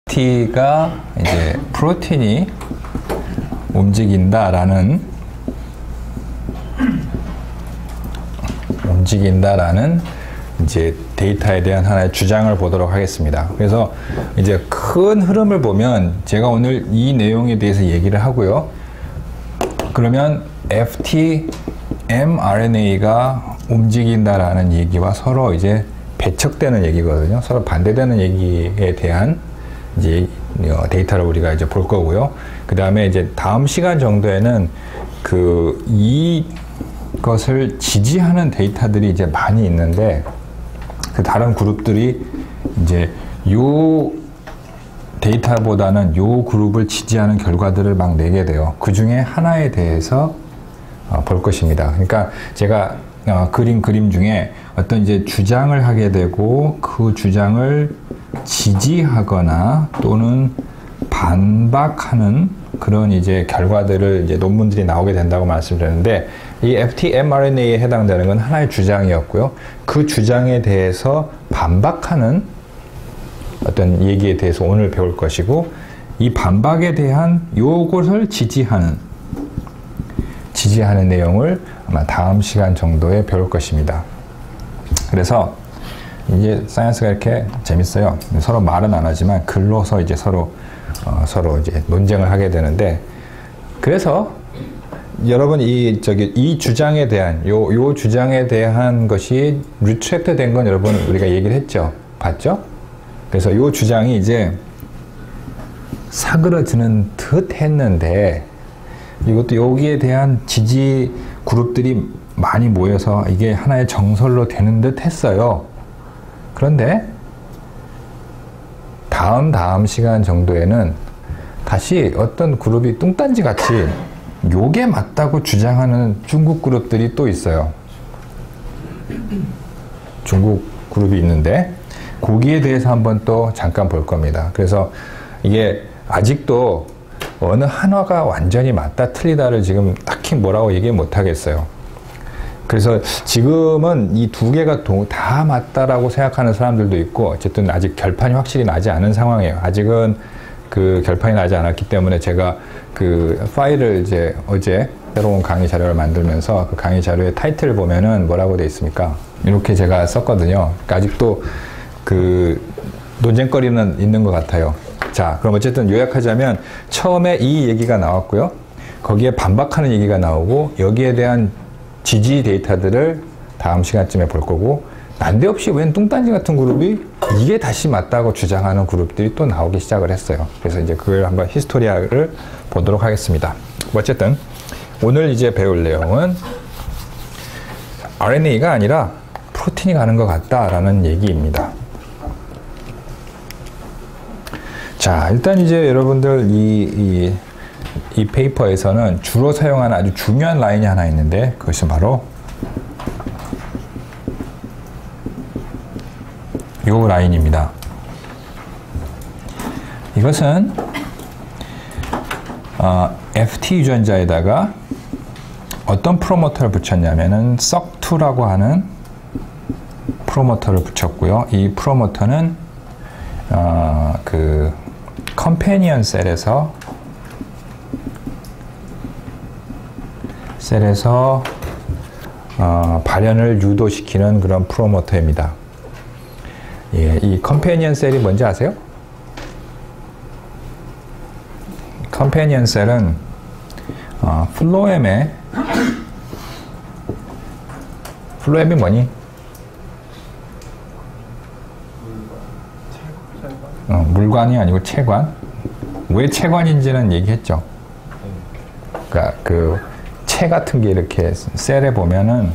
FT가 이제 프로틴이 움직인다라는 이제 데이터에 대한 하나의 주장을 보도록 하겠습니다. 그래서 이제 큰 흐름을 보면 제가 오늘 이 내용에 대해서 얘기를 하고요. 그러면 FT mRNA가 움직인다라는 얘기와 서로 이제 배척되는 얘기거든요. 서로 반대되는 얘기에 대한 이제 데이터를 우리가 이제 볼 거고요. 그 다음에 이제 다음 시간 정도에는 이것을 지지하는 데이터들이 이제 많이 있는데 그 다른 그룹들이 이제 요 데이터보다는 요 그룹을 지지하는 결과들을 막 내게 돼요. 그 중에 하나에 대해서 볼 것입니다. 그러니까 제가 그림 중에 어떤 이제 주장을 하게 되고 그 주장을 지지하거나 또는 반박하는 그런 이제 결과들을 이제 논문들이 나오게 된다고 말씀드렸는데 이 FT mRNA에 해당되는 건 하나의 주장이었고요. 그 주장에 대해서 반박하는 어떤 얘기에 대해서 오늘 배울 것이고 이 반박에 대한 요것을 지지하는 내용을 아마 다음 시간 정도에 배울 것입니다. 그래서 이제 사이언스가 이렇게 재밌어요. 서로 말은 안 하지만 글로서 이제 서로 이제 논쟁을 하게 되는데 그래서 여러분 이 주장에 대한 요 주장에 대한 것이 리트랙트 된 건 여러분 우리가 얘기를 했죠. 봤죠? 그래서 요 주장이 이제 사그러지는 듯 했는데 이것도 여기에 대한 지지 그룹들이 많이 모여서 이게 하나의 정설로 되는 듯 했어요. 그런데 다음 시간 정도에는 다시 어떤 그룹이 뚱딴지 같이 요게 맞다고 주장하는 중국 그룹들이 또 있어요. 중국 그룹이 있는데 거기에 대해서 한번 또 잠깐 볼 겁니다. 그래서 이게 아직도 어느 한화가 완전히 맞다 틀리다를 지금 딱히 뭐라고 얘기 못 하겠어요. 그래서 지금은 이 두 개가 다 맞다라고 생각하는 사람들도 있고 어쨌든 아직 결판이 확실히 나지 않은 상황이에요. 아직은 그 결판이 나지 않았기 때문에 제가 그 파일을 이제 어제 새로운 강의 자료를 만들면서 그 강의 자료의 타이틀을 보면은 뭐라고 돼 있습니까? 이렇게 제가 썼거든요. 그러니까 아직도 그 논쟁거리는 있는 것 같아요. 자, 그럼 어쨌든 요약하자면 처음에 이 얘기가 나왔고요. 거기에 반박하는 얘기가 나오고 여기에 대한 지지 데이터들을 다음 시간쯤에 볼 거고 난데없이 웬 뚱딴지 같은 그룹이 이게 다시 맞다고 주장하는 그룹들이 또 나오기 시작을 했어요. 그래서 이제 그걸 한번 히스토리아를 보도록 하겠습니다. 어쨌든 오늘 이제 배울 내용은 RNA가 아니라 프로틴이 가는 것 같다라는 얘기입니다. 자, 일단 이제 여러분들 이 페이퍼에서는 주로 사용하는 아주 중요한 라인이 하나 있는데 그것이 바로 이 라인입니다. 이것은 FT 유전자에다가 어떤 프로모터를 붙였냐면은 SOC2라고 하는 프로모터를 붙였고요. 이 프로모터는 그 컴패니언 셀에서 발현을 유도시키는 그런 프로모터입니다. 예, 이 컴패니언 셀이 뭔지 아세요? 컴패니언 셀은 플로엠이 뭐니? 물관이 아니고 체관. 왜 체관인지는 얘기했죠. 그러니까 그 체 같은 게 이렇게 셀에 보면은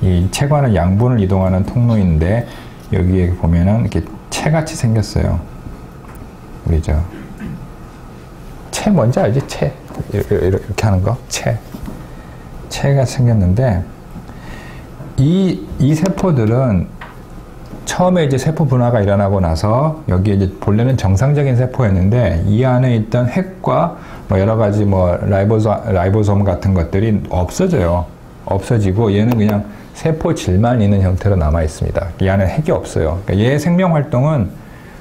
이 체관은 양분을 이동하는 통로인데 여기에 보면은 이렇게 체같이 생겼어요. 그죠? 체 뭔지 알지? 체. 이렇게 하는 거? 체가 생겼는데 이 세포들은 처음에 이제 세포 분화가 일어나고 나서 여기에 이제 본래는 정상적인 세포였는데 이 안에 있던 핵과 뭐 여러 가지 뭐 라이보솜 같은 것들이 없어지고 얘는 그냥 세포질만 있는 형태로 남아 있습니다. 이 안에 핵이 없어요. 그러니까 얘의 생명 활동은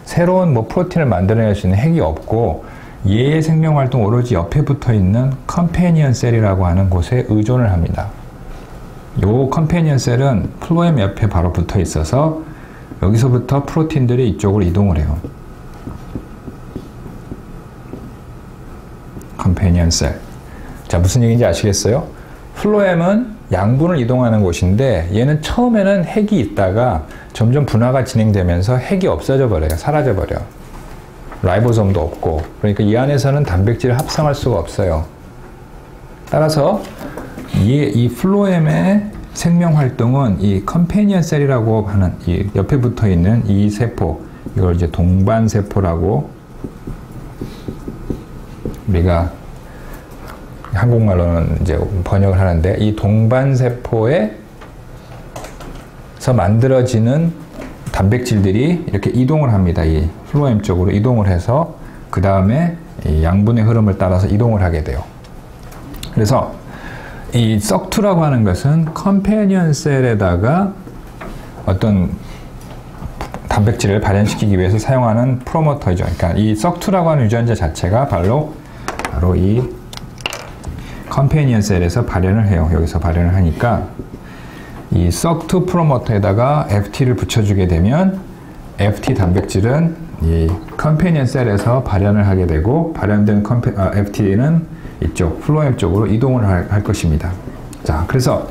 새로운 뭐 프로틴을 만들어낼 수 있는 핵이 없고 얘의 생명활동 오로지 옆에 붙어 있는 컴패니언 셀이라고 하는 곳에 의존을 합니다. 요 컴패니언 셀은 플로엠 옆에 바로 붙어 있어서 여기서부터 프로틴들이 이쪽으로 이동을 해요. 컴패니언 셀. 자, 무슨 얘기인지 아시겠어요? 플로엠은 양분을 이동하는 곳인데 얘는 처음에는 핵이 있다가 점점 분화가 진행되면서 핵이 없어져 버려요. 사라져 버려. 라이보솜도 없고. 그러니까 이 안에서는 단백질을 합성할 수가 없어요. 따라서 이 플로엠의 생명 활동은 이 컴패니언 셀이라고 하는 이 옆에 붙어 있는 이 세포, 이걸 이제 동반 세포라고 우리가 한국말로는 이제 번역을 하는데, 이 동반 세포에서 만들어지는 단백질들이 이렇게 이동을 합니다. 이 플로엠 쪽으로 이동을 해서 그 다음에 이 양분의 흐름을 따라서 이동을 하게 돼요. 그래서 이 썩2라고 하는 것은 컴패니언 셀에다가 어떤 단백질을 발현시키기 위해서 사용하는 프로모터이죠. 그러니까 이 썩2라고 하는 유전자 자체가 바로 이 컴패니언 셀에서 발현을 해요. 여기서 발현을 하니까 이 썩2 프로모터에다가 FT를 붙여주게 되면 FT 단백질은 이 컴패니언 셀에서 발현을 하게 되고, 발현된 FT는 이쪽 플로엠 쪽으로 이동을 할 것입니다. 자, 그래서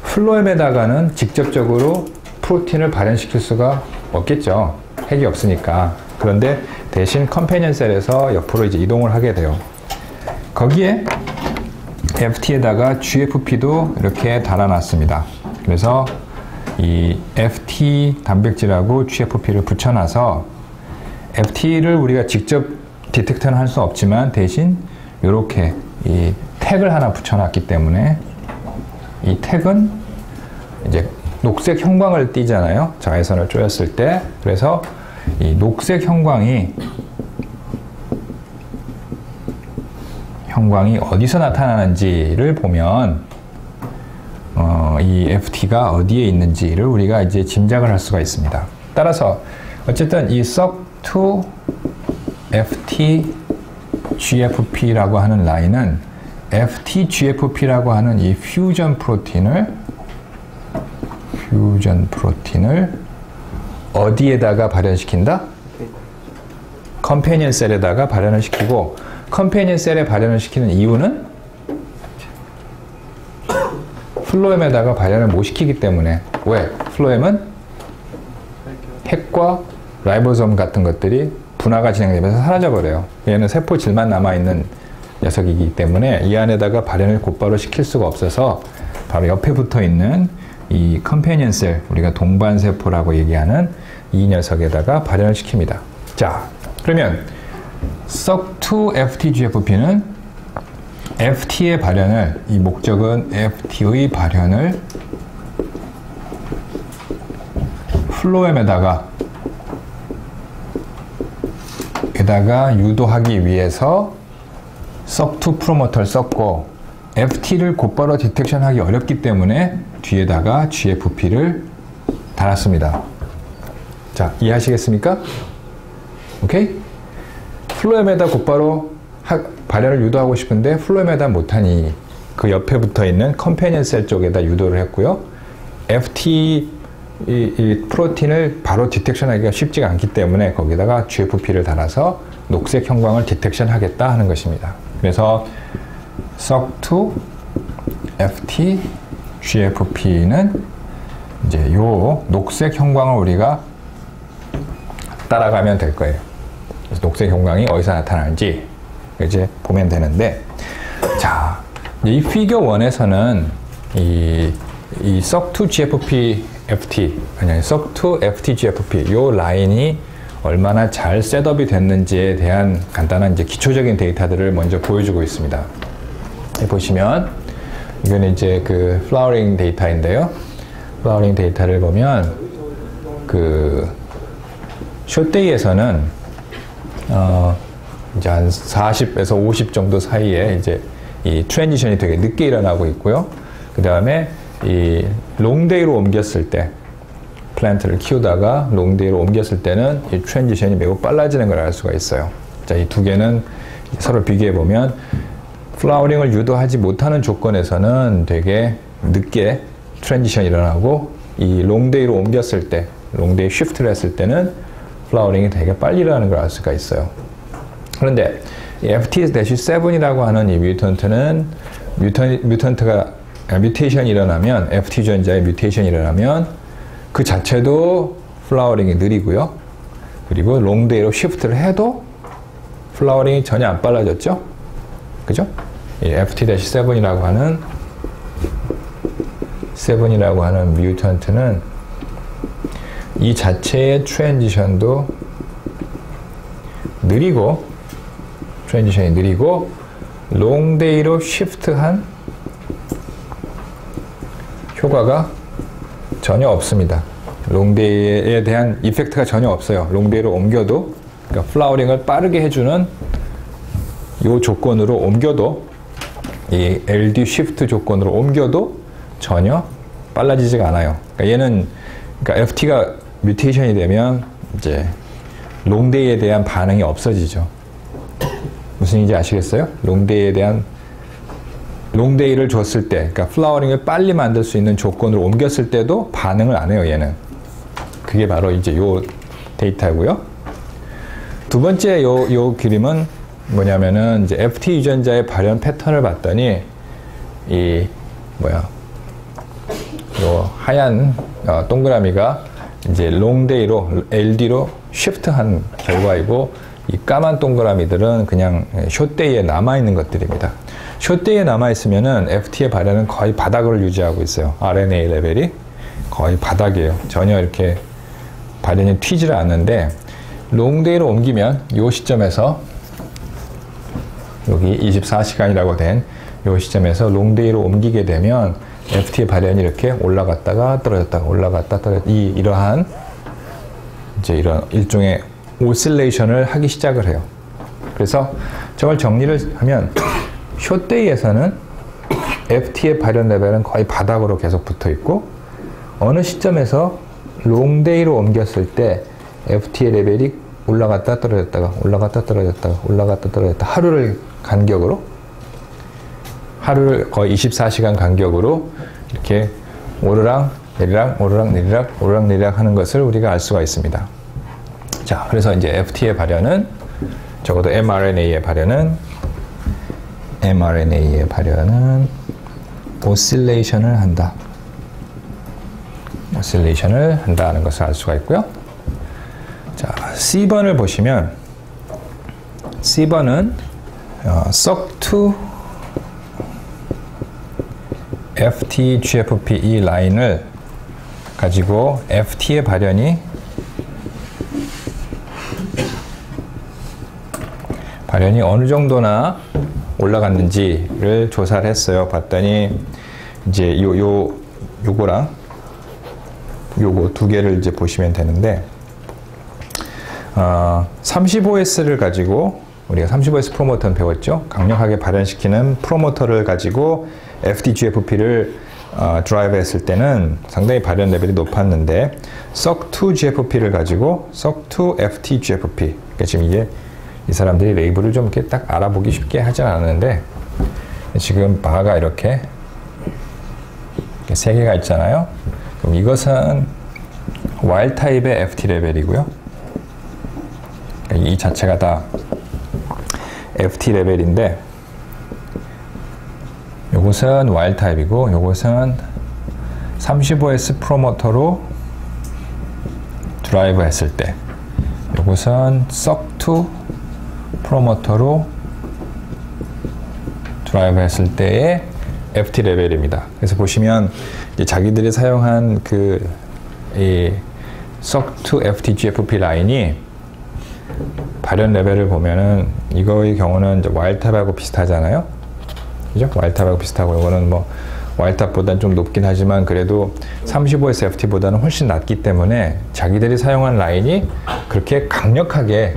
플로엠에다가는 직접적으로 프로틴을 발현시킬 수가 없겠죠. 핵이 없으니까. 그런데 대신 컴패니언 셀에서 옆으로 이제 이동을 하게 돼요. 거기에 FT에다가 GFP도 이렇게 달아놨습니다. 그래서 이 FT 단백질하고 GFP를 붙여놔서 FT를 우리가 직접 디텍터는 할 수 없지만 대신 이렇게 이 택을 하나 붙여놨기 때문에 이 택은 이제 녹색 형광을 띠잖아요. 자외선을 쬐었을 때. 그래서 이 녹색 형광이 어디서 나타나는지를 보면 이 FT가 어디에 있는지를 우리가 이제 짐작을 할 수가 있습니다. 따라서 어쨌든 이 썩2 FT GFP라고 하는 라인은 FT GFP라고 하는 이 퓨전 프로틴을 어디에다가 발현시킨다? 컴패니언 셀에다가 발현을 시키고, 컴패니언 셀에 발현을 시키는 이유는 플로엠에다가 발현을 못 시키기 때문에. 왜? 플로엠은 핵과 라이보솜 같은 것들이 분화가 진행되면서 사라져버려요. 얘는 세포질만 남아있는 녀석이기 때문에 이 안에다가 발현을 곧바로 시킬 수가 없어서 바로 옆에 붙어있는 이 컴패니언 셀, 우리가 동반세포라고 얘기하는 이 녀석에다가 발현을 시킵니다. 자, 그러면 썩2 FTGFP는 FT의 발현을, 이 목적은 FT의 발현을 플로엠에다가 유도하기 위해서 썩2 프로모터를 썼고, FT를 곧바로 디텍션하기 어렵기 때문에 뒤에다가 GFP를 달았습니다. 자, 이해하시겠습니까? 오케이? 플로엠에다 곧바로 발현을 유도하고 싶은데 플로엠에다 못하니 그 옆에 붙어 있는 컴패니언 셀 쪽에다 유도를 했고요. FT 이 프로틴을 바로 디텍션하기가 쉽지가 않기 때문에 거기다가 GFP를 달아서 녹색 형광을 디텍션 하겠다 하는 것입니다. 그래서 썩2 FT GFP는 이제 요 녹색 형광을 우리가 따라가면 될 거예요. 그래서 녹색 형광이 어디서 나타나는지 이제 보면 되는데, 자, 이 피겨 1에서는 이 썩2 GFP FT, 아니 썩2 FT GFP 요 라인이 얼마나 잘 셋업이 됐는지에 대한 간단한 이제 기초적인 데이터들을 먼저 보여주고 있습니다. 보시면 이거는 이제 그 플라워링 데이터인데요. 플라워링 데이터를 보면 그 숏데이에서는 이제 한 40에서 50 정도 사이에 이제 이 트랜지션이 되게 늦게 일어나고 있고요. 그 다음에 이 롱데이로 옮겼을 때 플랜트를 키우다가 롱데이로 옮겼을 때는 이 트랜지션이 매우 빨라지는 걸 알 수가 있어요. 자, 이 두 개는 서로 비교해 보면 플라워링을 유도하지 못하는 조건에서는 되게 늦게 트랜지션이 일어나고 이 롱데이로 옮겼을 때, 롱데이 쉬프트를 했을 때는 플라워링이 되게 빨리 일어나는 걸 알 수가 있어요. 그런데 이 FT-7이라고 하는 이 뮤턴트는 뮤테이션이 일어나면, FT 유전자의 뮤테이션이 일어나면 그 자체도 플라워링이 느리고요. 그리고 롱데이로 쉬프트를 해도 플라워링이 전혀 안 빨라졌죠? 그죠? 이 FT-7이라고 하는 뮤턴트는 이 자체의 트랜지션도 느리고, 트랜지션이 느리고 롱데이로 쉬프트한 효과가 전혀 없습니다. 롱데이에 대한 이펙트가 전혀 없어요. 롱데이로 옮겨도, 그러니까 플라워링을 빠르게 해주는 이 조건으로 옮겨도, 이 LD 쉬프트 조건으로 옮겨도 전혀 빨라지지가 않아요. 그러니까 얘는, 그러니까 FT가 뮤테이션이 되면 이제 롱데이에 대한 반응이 없어지죠. 무슨 얘기인지 아시겠어요? 롱데이를 줬을 때, 그러니까 플라워링을 빨리 만들 수 있는 조건으로 옮겼을 때도 반응을 안 해요, 얘는. 그게 바로 이제 요 데이터고요. 두 번째 요 그림은 뭐냐면은 이제 FT 유전자의 발현 패턴을 봤더니 요 하얀 동그라미가 이제 롱데이로 LD로 쉬프트한 결과이고, 이 까만 동그라미들은 그냥 숏데이에 남아있는 것들입니다. 숏데이에 남아있으면은 FT의 발현은 거의 바닥을 유지하고 있어요. RNA 레벨이 거의 바닥이에요. 전혀 이렇게 발현이 튀지를 않는데, 롱데이로 옮기면 이 시점에서, 여기 24시간이라고 된 이 시점에서 롱데이로 옮기게 되면 FT의 발현이 이렇게 올라갔다가 떨어졌다가 올라갔다 떨어졌다, 이러한 이제 이런 일종의 오실레이션을 하기 시작을 해요. 그래서 저걸 정리를 하면 숏데이에서는 FT의 발현 레벨은 거의 바닥으로 계속 붙어 있고, 어느 시점에서 롱데이로 옮겼을 때 FT의 레벨이 올라갔다 떨어졌다가 올라갔다 떨어졌다가 올라갔다 떨어졌다, 하루를 거의 24시간 간격으로 이렇게 오르락 내리락 오르락 내리락 오르락 내리락 하는 것을 우리가 알 수가 있습니다. 자, 그래서 이제 FT의 발현은, 적어도 mRNA의 발현은 오실레이션을 한다는 것을 알 수가 있고요. 자, C번을 보시면, C번은 SOC2 FT-GFP 이 라인을 가지고 FT의 발현이 어느 정도나 올라갔는지를 조사를 했어요. 봤더니 이제 요거랑 요거 두 개를 이제 보시면 되는데, 35S를 가지고, 우리가 35S 프로모터는 배웠죠? 강력하게 발현시키는 프로모터를 가지고 FT-GFP를 드라이브 했을 때는 상당히 발현 레벨이 높았는데, SOC2-GFP를 가지고 SOC2-FT-GFP, 그러니까 지금 이게 이 사람들이 레이블을 좀 이렇게 딱 알아보기 쉽게 하진 않았는데, 지금 바가 이렇게 세 개가 있잖아요. 그럼 이것은 와일드 타입의 FT 레벨이고요. 이 자체가 다 FT 레벨인데, 요것은 와일드 타입이고, 요것은 35S 프로모터로 드라이브 했을 때, 요것은 SOC2 프로모터로 드라이브 했을 때의 FT 레벨입니다. 그래서 보시면 이제 자기들이 사용한 이 SOC2 FT-GFP 라인이 발현 레벨을 보면은, 이거의 경우는 이제 와일드탑하고 비슷하잖아요. 그죠? 와일드탑하고 비슷하고, 이거는 뭐 와일드탑보다는 좀 높긴 하지만 그래도 35S FT보다는 훨씬 낮기 때문에 자기들이 사용한 라인이 그렇게 강력하게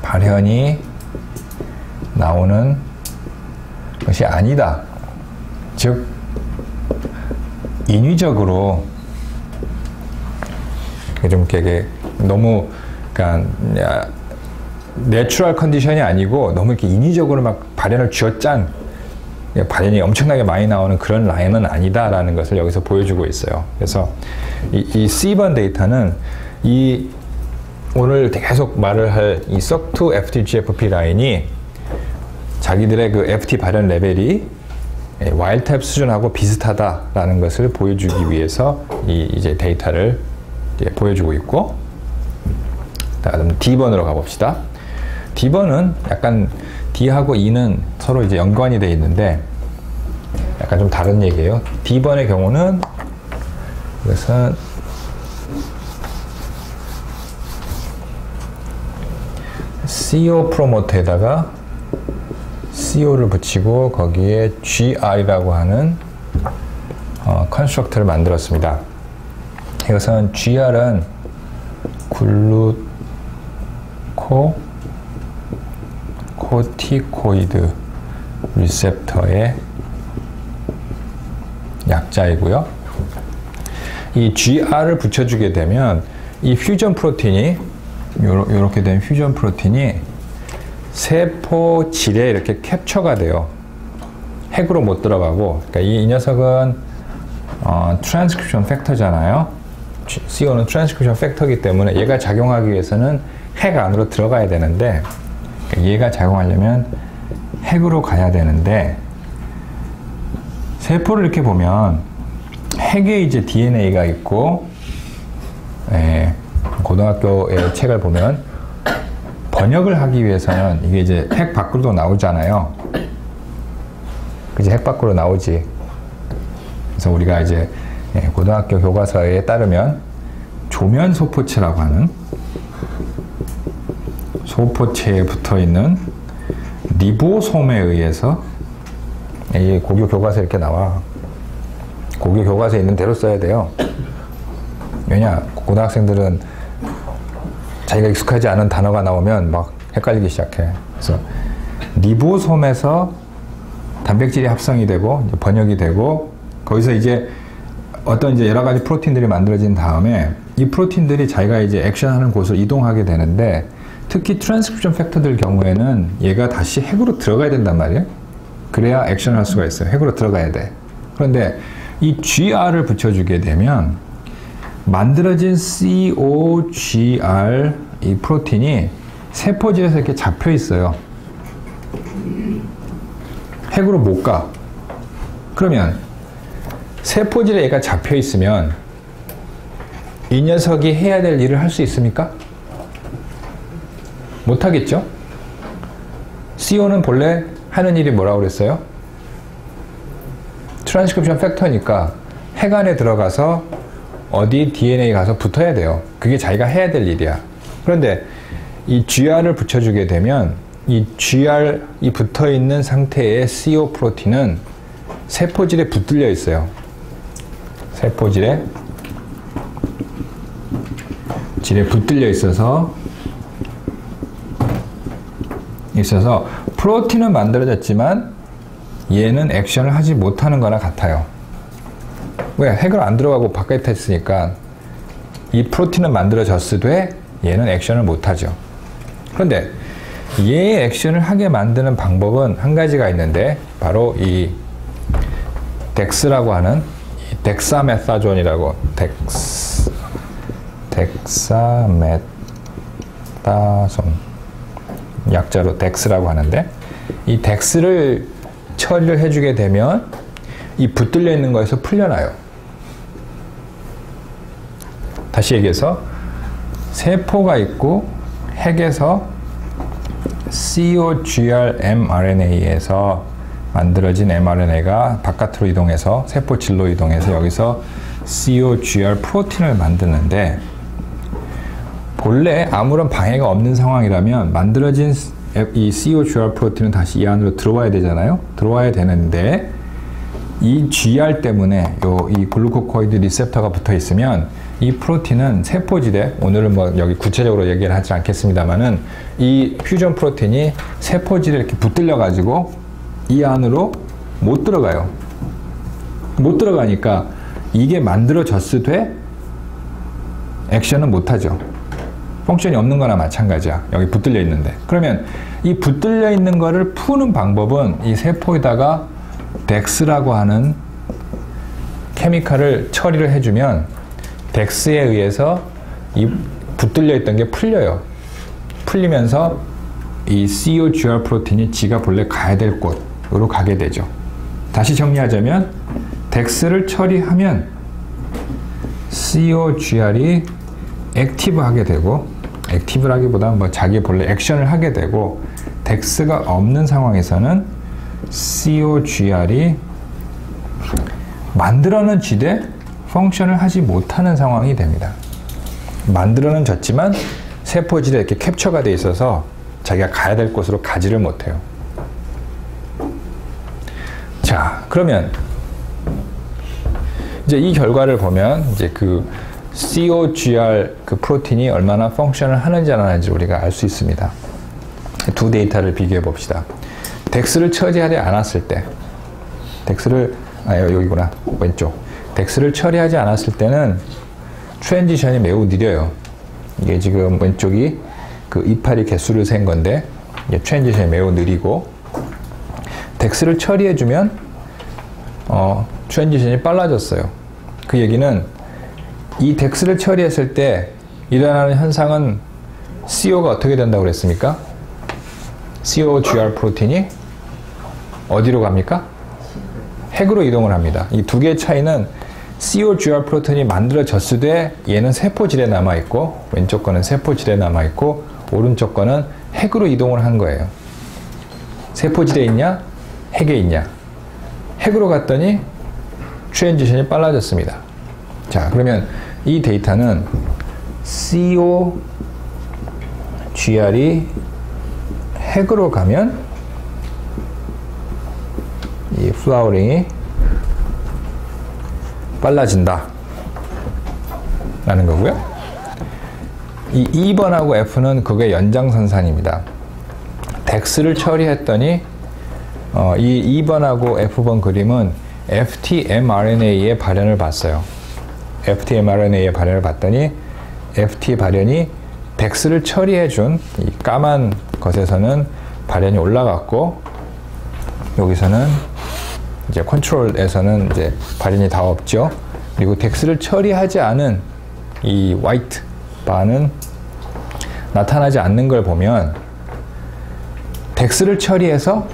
발현이 나오는 것이 아니다. 즉 인위적으로 좀 이렇게 너무 그러니까 내추럴 컨디션이 아니고 너무 이렇게 인위적으로 막 발현을 쥐어짠 발현이 엄청나게 많이 나오는 그런 라인은 아니다라는 것을 여기서 보여주고 있어요. 그래서 이 C번 데이터는 이 오늘 계속 말을 할 이 SOC2 FTGFP 라인이 자기들의 그 FT 발현 레벨이 와일드 타입 수준하고 비슷하다라는 것을 보여주기 위해서 이제 데이터를 이제 보여주고 있고, 다음 D번으로 가봅시다. D번은 약간 D하고 E는 서로 이제 연관이 되어 있는데 약간 좀 다른 얘기예요. D번의 경우는 이것은 CO 프로모터에다가 CO를 붙이고 거기에 GR이라고 하는 컨스트럭터를 만들었습니다. 이것은 GR은 글루코코티코이드 리셉터의 약자이고요. 이 GR을 붙여주게 되면 이 퓨전 프로틴이 이렇게 된 퓨전 프로틴이 세포 질에 이렇게 캡처가 돼요. 핵으로 못 들어가고, 그러니까 이 녀석은 트랜스크립션 팩터잖아요. CO는 트랜스크립션 팩터이기 때문에 얘가 작용하기 위해서는 핵 안으로 들어가야 되는데, 그러니까 얘가 작용하려면 핵으로 가야 되는데, 세포를 이렇게 보면 핵에 이제 DNA가 있고, 고등학교의 책을 보면 번역을 하기 위해서는 이게 이제 핵 밖으로 나오잖아요. 그지? 핵 밖으로 나오지. 그래서 우리가 이제 고등학교 교과서에 따르면 조면 소포체라고 하는 소포체에 붙어 있는 리보솜에 의해서, 이 고교 교과서에 이렇게 나와. 고교 교과서에 있는 대로 써야 돼요. 왜냐? 고등학생들은 자기가 익숙하지 않은 단어가 나오면 막 헷갈리기 시작해. 그래서 리보솜에서 단백질이 합성이 되고 번역이 되고, 거기서 이제 어떤 이제 여러 가지 프로틴들이 만들어진 다음에 이 프로틴들이 자기가 이제 액션하는 곳을 이동하게 되는데, 특히 트랜스크립션 팩터들 경우에는 얘가 다시 핵으로 들어가야 된단 말이에요. 그래야 액션을 할 수가 있어요. 핵으로 들어가야 돼. 그런데 이 GR을 붙여주게 되면 만들어진 COGR 이 프로틴이 세포질에서 이렇게 잡혀 있어요. 핵으로 못 가. 그러면 세포질에 얘가 잡혀 있으면 이 녀석이 해야 될 일을 할 수 있습니까? 못 하겠죠? CO는 본래 하는 일이 뭐라고 그랬어요? 트랜스크립션 팩터니까 핵 안에 들어가서 어디 DNA 가서 붙어야 돼요. 그게 자기가 해야 될 일이야. 그런데 이 GR을 붙여주게 되면 이 GR이 붙어 있는 상태의 CO 프로틴은 세포질에 붙들려 있어요. 세포질에 붙들려 있어서 프로틴은 만들어졌지만 얘는 액션을 하지 못하는 거나 같아요. 왜? 핵을 안 들어가고 바깥에 있으니까 이 프로틴은 만들어졌으되 얘는 액션을 못하죠. 그런데 얘의 액션을 하게 만드는 방법은 한 가지가 있는데, 바로 이 덱스라고 하는 이 덱사메타존이라고, 덱사메타존 약자로 덱스라고 하는데, 이 덱스를 처리를 해주게 되면 이 붙들려 있는 거에서 풀려나요. 다시 얘기해서 세포가 있고 핵에서 COGR mRNA에서 만들어진 mRNA가 바깥으로 이동해서 세포질로 이동해서 여기서 COGR 프로틴을 만드는데, 본래 아무런 방해가 없는 상황이라면 만들어진 이 COGR 프로틴은 다시 이 안으로 들어와야 되잖아요. 들어와야 되는데 이 GR 때문에 이 글루코코이드 리셉터가 붙어 있으면 이 프로틴은 세포질에, 오늘은 뭐 여기 구체적으로 얘기를 하지 않겠습니다만은 이 퓨전 프로틴이 세포질에 이렇게 붙들려 가지고 이 안으로 못 들어가요. 못 들어가니까 이게 만들어졌을 때 액션은 못하죠. 펑션이 없는 거나 마찬가지야. 여기 붙들려 있는데. 그러면 이 붙들려 있는 거를 푸는 방법은 이 세포에다가 덱스라고 하는 케미칼을 처리를 해주면 덱스에 의해서 이 붙들려 있던 게 풀려요. 풀리면서 이 COGR 프로틴이 지가 본래 가야 될 곳으로 가게 되죠. 다시 정리하자면 덱스를 처리하면 COGR이 액티브하게 되고, 액티브라기보다는 뭐 자기 본래 액션을 하게 되고, 덱스가 없는 상황에서는 COGR이 만들어는 쥐되 펑션을 하지 못하는 상황이 됩니다. 만들어는 졌지만 세포질에 이렇게 캡처가 돼 있어서 자기가 가야 될 곳으로 가지를 못해요. 자, 그러면 이제 이 결과를 보면 이제 그 COGR 그 프로틴이 얼마나 펑션을 하는지 안 하는지 우리가 알 수 있습니다. 두 데이터를 비교해 봅시다. 덱스를 처리하지 않았을 때, 여기구나, 왼쪽. 덱스를 처리하지 않았을 때는 트랜지션이 매우 느려요. 이게 지금 왼쪽이 그 이파리 개수를 센 건데, 이게 트랜지션이 매우 느리고, 덱스를 처리해주면 트랜지션이 빨라졌어요. 그 얘기는 이 덱스를 처리했을 때 일어나는 현상은 CO가 어떻게 된다고 그랬습니까? COGR 프로틴이 어디로 갑니까? 핵으로 이동을 합니다. 이 두 개의 차이는 COGR 프로틴이 만들어졌을 때 얘는 세포질에 남아있고, 왼쪽 거는 세포질에 남아있고, 오른쪽 거는 핵으로 이동을 한 거예요. 세포질에 있냐? 핵에 있냐? 핵으로 갔더니 트랜지션이 빨라졌습니다. 자, 그러면 이 데이터는 COGR이 핵으로 가면 이 플라워링이 빨라진다 라는 거고요. 이 2번하고 F는 그게 연장선상입니다. 덱스를 처리했더니 이 2번하고 F번 그림은 FT-mRNA의 발현을 봤어요. FT-mRNA의 발현을 봤더니 FT 발현이 덱스를 처리해준 이 까만 것에서는 발현이 올라갔고, 여기서는 이제 컨트롤에서는 이제 발현이 다 없죠. 그리고 덱스를 처리하지 않은 이 화이트 바는 나타나지 않는 걸 보면 덱스를 처리해서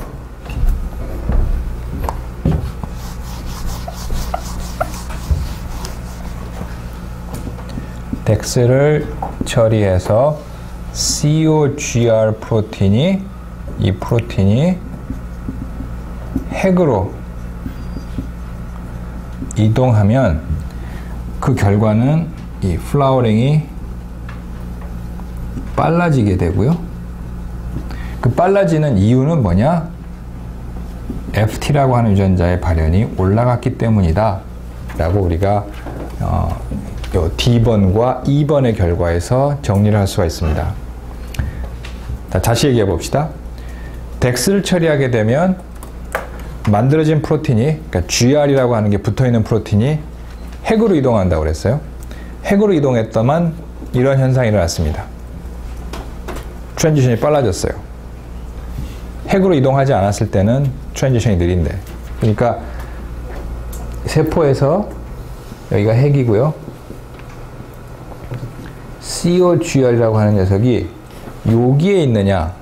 COGR 프로틴이 이 프로틴이 핵으로 이동하면 그 결과는 이 플라워링이 빨라지게 되고요. 그 빨라지는 이유는 뭐냐? FT라고 하는 유전자의 발현이 올라갔기 때문이다 라고 우리가 요 D번과 E번의 결과에서 정리를 할 수가 있습니다. 다시 얘기해 봅시다. 덱스를 처리하게 되면 만들어진 프로틴이, 그러니까 GR이라고 하는 게 붙어있는 프로틴이 핵으로 이동한다고 그랬어요. 핵으로 이동했더만 이런 현상이 일어났습니다. 트랜지션이 빨라졌어요. 핵으로 이동하지 않았을 때는 트랜지션이 느린데, 그러니까 세포에서 여기가 핵이고요. COGR이라고 하는 녀석이 여기에 있느냐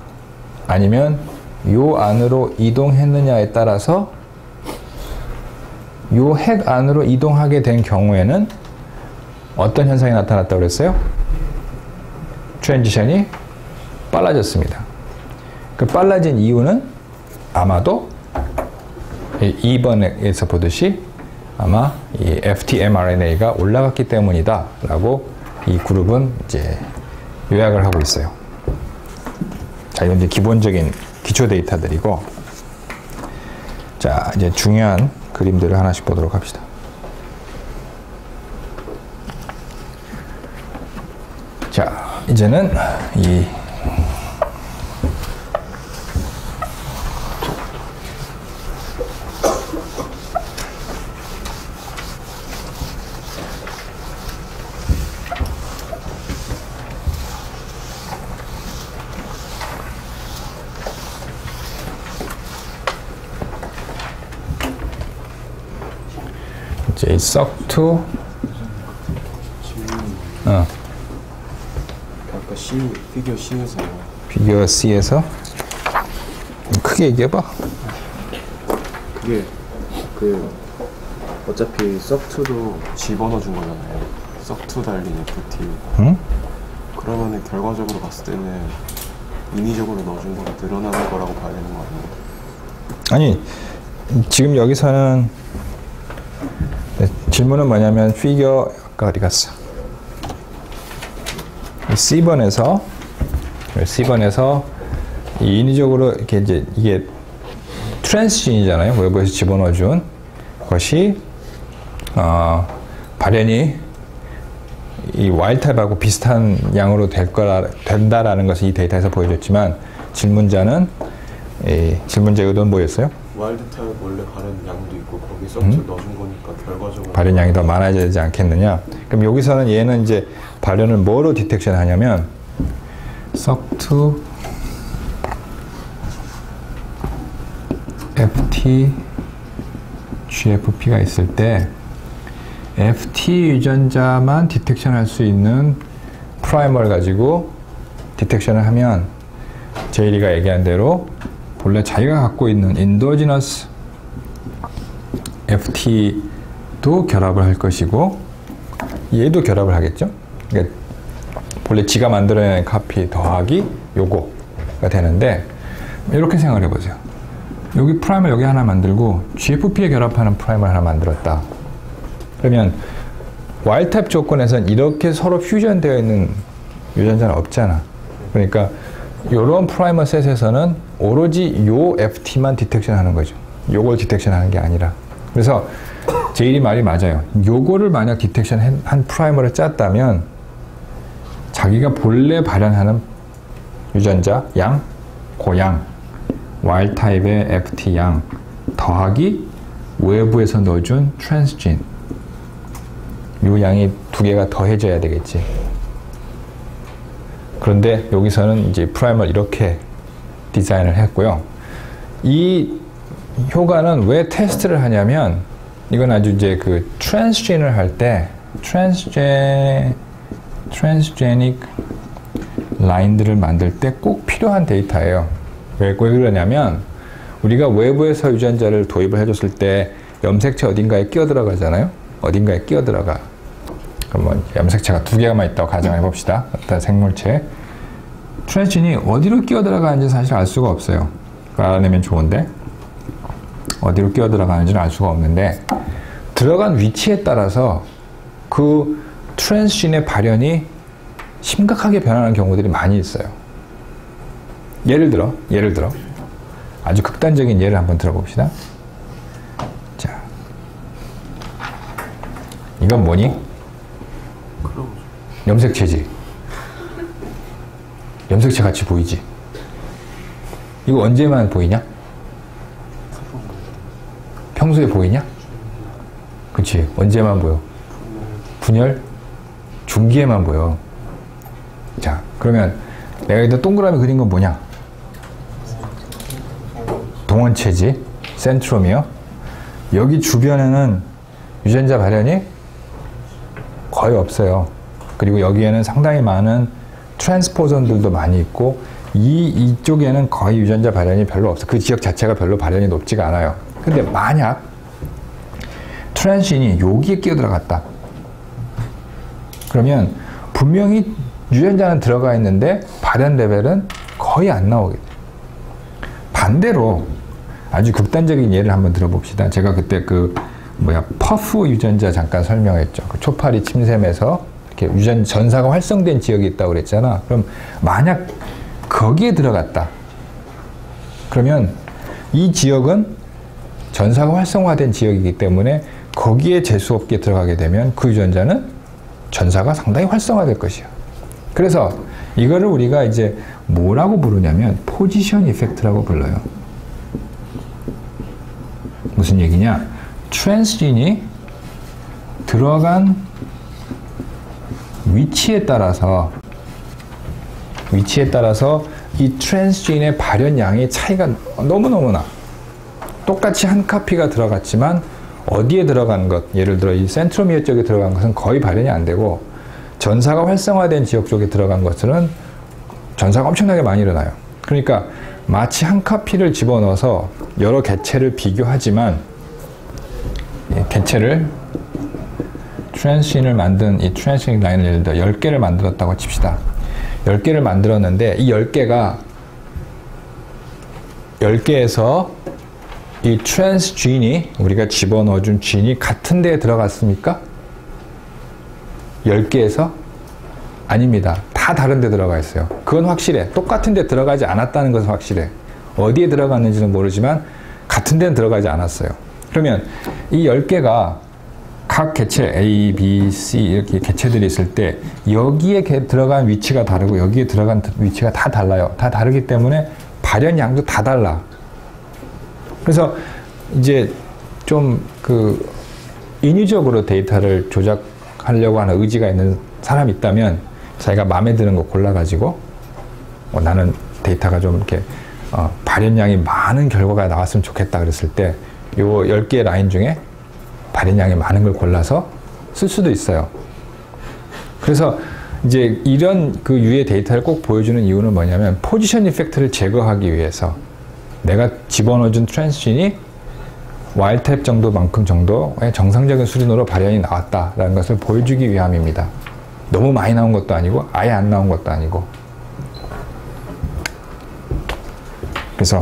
아니면 요 안으로 이동했느냐에 따라서 요 핵 안으로 이동하게 된 경우에는 어떤 현상이 나타났다고 그랬어요? 트랜지션이 빨라졌습니다. 그 빨라진 이유는 아마도 2번에서 보듯이 아마 이 FT-mRNA가 올라갔기 때문이다 라고 이 그룹은 이제 요약을 하고 있어요. 자, 이건 이제 기본적인 기초 데이터들이고, 자, 이제 중요한 그림들을 하나씩 보도록 합시다. 자, 이제는 이 J 썩2 아까 C, 피규어 C에서 피규어 C에서 크게 얘기해봐. 그게 어차피 썩2도 집어넣어준 거잖아요. 썩2 달린 FT. 응? 그러면은 결과적으로 봤을 때는 인위적으로 넣어준 거가 늘어나는 거라고 봐야 되는 거 아니에요? 아니 지금 여기서는 질문은 뭐냐면 피규어 아까 어디 갔어? C번에서 인위적으로 이렇게 이제 이게 트랜스진이잖아요. 외부에서 집어넣어준 것이 발현이 이 와일드타입하고 비슷한 양으로 된다라는 것을 이 데이터에서 보여줬지만 질문자의 의도는 뭐였어요? 와일드타입 원래 발현 양도 있고 거기 썩2 넣어준 거니까 결과적으로 발현 양이 더 많아져야 되지 않겠느냐. 그럼 여기서는 얘는 이제 발현을 뭐로 디텍션 하냐면 썩2 FT GFP가 있을 때 FT 유전자만 디텍션 할 수 있는 프라이머를 가지고 디텍션을 하면 제이리가 얘기한 대로 본래 자기가 갖고 있는 인도지너스 FT도 결합을 할 것이고 얘도 결합을 하겠죠. 그러니까 본래 지가 만들어낸 카피 더하기 요거가 되는데 이렇게 생각을 해보세요. 여기 프라이머 여기 하나 만들고 GFP에 결합하는 프라이머 하나 만들었다. 그러면 와일드타입 조건에선 이렇게 서로 퓨전되어 있는 유전자는 없잖아. 그러니까 이런 프라이머 셋에서는 오로지 요 FT만 디텍션 하는 거죠. 요걸 디텍션 하는 게 아니라. 그래서 제일이 말이 맞아요. 요거를 만약 디텍션 한 프라이머를 짰다면 자기가 본래 발현하는 유전자 양, 고양, 와일드 타입의 FT 양 더하기 외부에서 넣어준 트랜스진 요 양이 두 개가 더해져야 되겠지. 그런데 여기서는 이제 프라이머를 이렇게 디자인을 했고요. 이 효과는 왜 테스트를 하냐면 이건 아주 이제 그 트랜스진을 할 때 트랜스제닉 라인들을 만들 때 꼭 필요한 데이터예요. 왜 그러냐면 우리가 외부에서 유전자를 도입을 해줬을 때 염색체 어딘가에 끼어 들어가잖아요. 어딘가에 끼어 들어가. 그럼 뭐 염색체가 두 개만 있다고 가정해 봅시다. 어떤 생물체. 트랜스진이 어디로 끼어 들어가는지 사실 알 수가 없어요. 알아내면 좋은데 어디로 끼어 들어가는지는 알 수가 없는데 들어간 위치에 따라서 그 트랜스진의 발현이 심각하게 변하는 경우들이 많이 있어요. 예를 들어 아주 극단적인 예를 한번 들어봅시다. 자, 이건 뭐니? 염색체지. 염색체 같이 보이지? 이거 언제만 보이냐? 평소에 보이냐? 그치? 언제만 보여? 분열? 중기에만 보여. 자, 그러면 내가 여기다 동그라미 그린 건 뭐냐? 동원체지, 센트로미어. 여기 주변에는 유전자 발현이 거의 없어요. 그리고 여기에는 상당히 많은 트랜스포전들도 많이 있고 이쪽에는 거의 유전자 발현이 별로 없어. 그 지역 자체가 별로 발현이 높지가 않아요. 근데 만약 트랜스진이 여기에 끼어 들어갔다. 그러면 분명히 유전자는 들어가 있는데 발현 레벨은 거의 안 나오게 돼요. 반대로 아주 극단적인 예를 한번 들어봅시다. 제가 그때 퍼프 유전자 잠깐 설명했죠. 그 초파리 침샘에서 이렇게 전사가 활성된 지역이 있다고 그랬잖아. 그럼 만약 거기에 들어갔다. 그러면 이 지역은 전사가 활성화된 지역이기 때문에 거기에 재수없게 들어가게 되면 그 유전자는 전사가 상당히 활성화될 것이야. 그래서 이거를 우리가 이제 뭐라고 부르냐면 포지션 이펙트라고 불러요. 무슨 얘기냐? 트랜스진이 들어간 위치에 따라서 이 트랜스진의 발현량의 차이가 너무너무 나. 똑같이 한 카피가 들어갔지만 어디에 들어간 것, 예를 들어 이 센트로미어 쪽에 들어간 것은 거의 발현이 안 되고 전사가 활성화된 지역 쪽에 들어간 것들은 전사가 엄청나게 많이 일어나요. 그러니까 마치 한 카피를 집어넣어서 여러 개체를 비교하지만 개체를 트랜스진을 만든 이 트랜스진 라인을 예를 들어 10개를 만들었다고 칩시다. 10개를 만들었는데 이 10개에서 이 트랜스진이 우리가 집어넣어준 진이 같은 데에 들어갔습니까? 10개에서? 아닙니다. 다 다른 데 들어가 있어요. 그건 확실해. 똑같은 데 들어가지 않았다는 것은 확실해. 어디에 들어갔는지는 모르지만 같은 데는 들어가지 않았어요. 그러면 이 10개가 각 개체 A, B, C 이렇게 개체들이 있을 때 여기에 들어간 위치가 다르고 여기에 들어간 위치가 다 달라요. 다 다르기 때문에 발현량도 다 달라. 그래서 이제 좀 그 인위적으로 데이터를 조작하려고 하는 의지가 있는 사람이 있다면 자기가 마음에 드는 거 골라가지고 나는 데이터가 좀 이렇게 발현량이 많은 결과가 나왔으면 좋겠다 그랬을 때 요 10개의 라인 중에 발현량이 많은 걸 골라서 쓸 수도 있어요. 그래서 이제 이런 그 유의 데이터를 꼭 보여주는 이유는 뭐냐면 포지션 이펙트를 제거하기 위해서 내가 집어넣어준 트랜스진이 와일드타입 정도만큼 정도의 정상적인 수준으로 발현이 나왔다라는 것을 보여주기 위함입니다. 너무 많이 나온 것도 아니고 아예 안 나온 것도 아니고. 그래서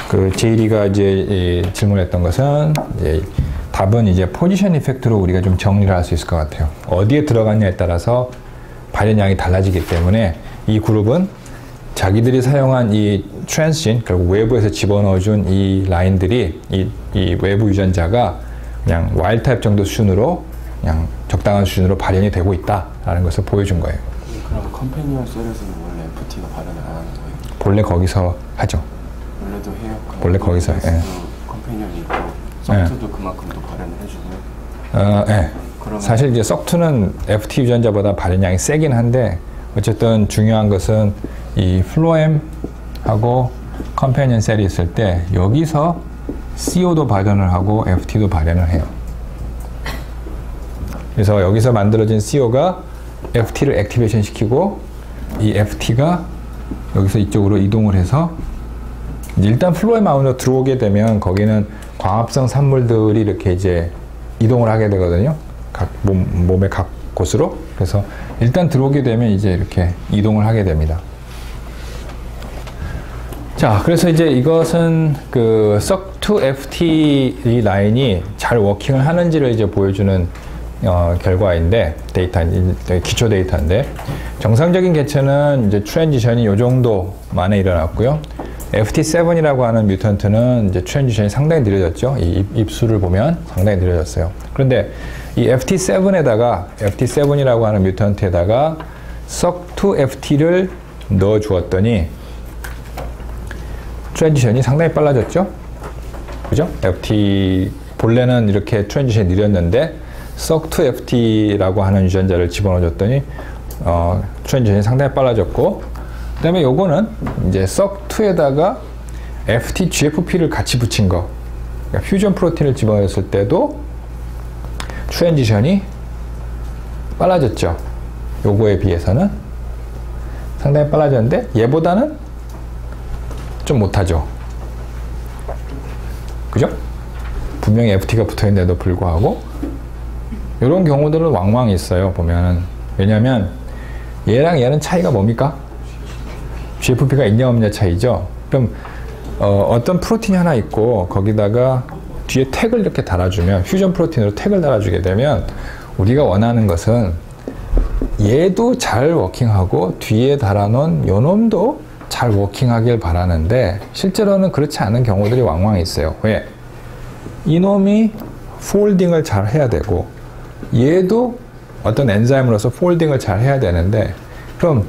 그 제이리가 이제 질문했던 것은 이제 답은 이제 포지션 이펙트로 우리가 좀 정리를 할 수 있을 것 같아요. 어디에 들어갔냐에 따라서 발현량이 달라지기 때문에 이 그룹은 자기들이 사용한 이 트랜스진, 결국 외부에서 집어넣어준 이 라인들이 이 외부 유전자가 그냥 와일드 타입 정도 수준으로 그냥 적당한 수준으로 발현이 되고 있다라는 것을 보여준 거예요. 그럼 컴패니언 셀에서는 원래 FT가 발현을 안 하는 거예요? 본래 거기서 하죠. 원래도 해요? 원래 거기서, 예. 컴패니언이 있고 썩트도 그만큼 또 발현을 해주고요? 예. 사실 이제 썩2는 FT 유전자보다 발현량이 세긴 한데 어쨌든 중요한 것은 이 플로엠하고 컴패니언 셀이 있을 때 여기서 CO도 발현을 하고 FT도 발현을 해요. 그래서 여기서 만들어진 CO가 FT를 액티베이션 시키고 이 FT가 여기서 이쪽으로 이동을 해서 일단 플로엠 안으로 들어오게 되면 거기는 광합성 산물들이 이렇게 이제 이동을 하게 되거든요. 각 몸의 각 곳으로. 그래서 일단 들어오게 되면 이제 이렇게 이동을 하게 됩니다. 자, 그래서 이제 이것은 그 썩2 FT 라인이 잘 워킹을 하는지를 이제 보여주는 결과인데 기초 데이터인데 정상적인 개체는 이제 트랜지션이 이 정도 만에 일어났고요. FT7이라고 하는 뮤턴트는 이제 트랜지션이 상당히 느려졌죠. 이 입술을 보면 상당히 느려졌어요. 그런데 이 FT7이라고 하는 뮤턴트에다가 썩2 FT를 넣어 주었더니 트랜지션이 상당히 빨라졌죠. 그죠? FT 본래는 이렇게 트랜지션이 느렸는데 썩2 FT라고 하는 유전자를 집어넣어 줬더니 트랜지션이 상당히 빨라졌고, 그 다음에 요거는 이제 썩2에다가 FT GFP를 같이 붙인 거, 그러니까 퓨전 프로틴을 집어넣었을 때도 트랜지션이 빨라졌죠. 요거에 비해서는 상당히 빨라졌는데 얘보다는 좀 못하죠. 그죠? 분명히 FT가 붙어있는데도 불구하고 이런 경우들은 왕왕 있어요. 보면은. 왜냐면 얘랑 얘는 차이가 뭡니까? GFP가 있냐 없냐 차이죠. 그럼 어떤 프로틴이 하나 있고 거기다가 뒤에 태그를 이렇게 달아주면, 퓨전 프로틴으로 태그를 달아주게 되면 우리가 원하는 것은 얘도 잘 워킹하고 뒤에 달아놓은 요놈도 잘 워킹하길 바라는데 실제로는 그렇지 않은 경우들이 왕왕 있어요. 왜? 이놈이 폴딩을 잘 해야 되고 얘도 어떤 엔자임으로서 폴딩을 잘 해야 되는데, 그럼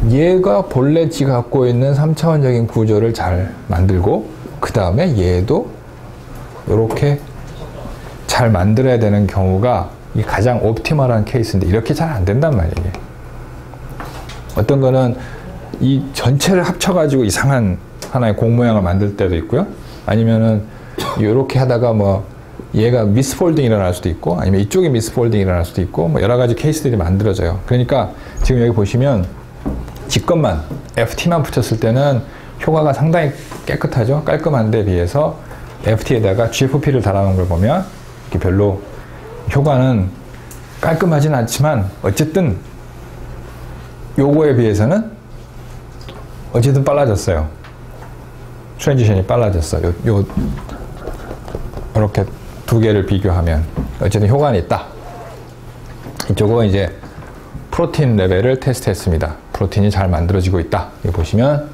얘가 본래 지가 갖고 있는 3차원적인 구조를 잘 만들고 그 다음에 얘도 이렇게 잘 만들어야 되는 경우가 이 가장 옵티멀한 케이스인데 이렇게 잘 안 된단 말이에요. 어떤 거는 이 전체를 합쳐가지고 이상한 하나의 공 모양을 만들 때도 있고요. 아니면은 이렇게 하다가 뭐 얘가 미스폴딩이 일어날 수도 있고 아니면 이쪽에 미스폴딩이 일어날 수도 있고 뭐 여러 가지 케이스들이 만들어져요. 그러니까 지금 여기 보시면 직것만 FT만 붙였을 때는 효과가 상당히 깨끗하죠. 깔끔한데 비해서 FT에다가 GFP를 달아놓은 걸 보면 이렇게 별로 효과는 깔끔하진 않지만 어쨌든 요거에 비해서는 어쨌든 빨라졌어요. 트랜지션이 빨라졌어. 이렇게 두 개를 비교하면 어쨌든 효과는 있다. 이쪽은 이제 프로틴 레벨을 테스트했습니다. 프로틴이 잘 만들어지고 있다. 여기 보시면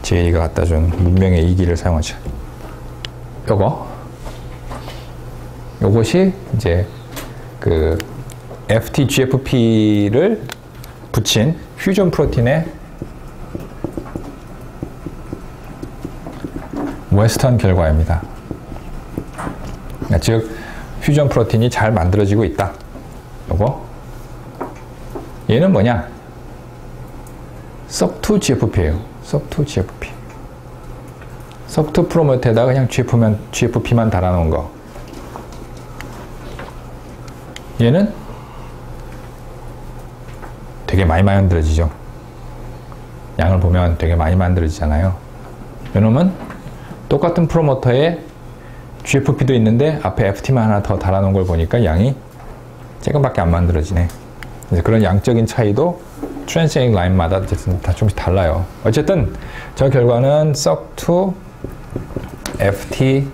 제이가 갖다 준 문명의 이기를 사용하죠. 요것이 이제 그 FT-GFP를 붙인 퓨전 프로틴의 웨스턴 결과입니다. 즉 퓨전 프로틴이 잘 만들어지고 있다. 얘는 뭐냐? SOC2-GFP예요. SOC2-GFP. SOC2 프로모터에다가 그냥 GFP만 달아놓은 거. 얘는 되게 많이 만들어지죠. 양을 보면 되게 많이 만들어지잖아요. 이놈은 똑같은 프로모터에 GFP도 있는데 앞에 FT만 하나 더 달아놓은 걸 보니까 양이 조금밖에 안 만들어지네. 그래서 그런 양적인 차이도 트랜스제닉 라인마다 다 조금씩 달라요. 어쨌든 저 결과는 SOC2 FT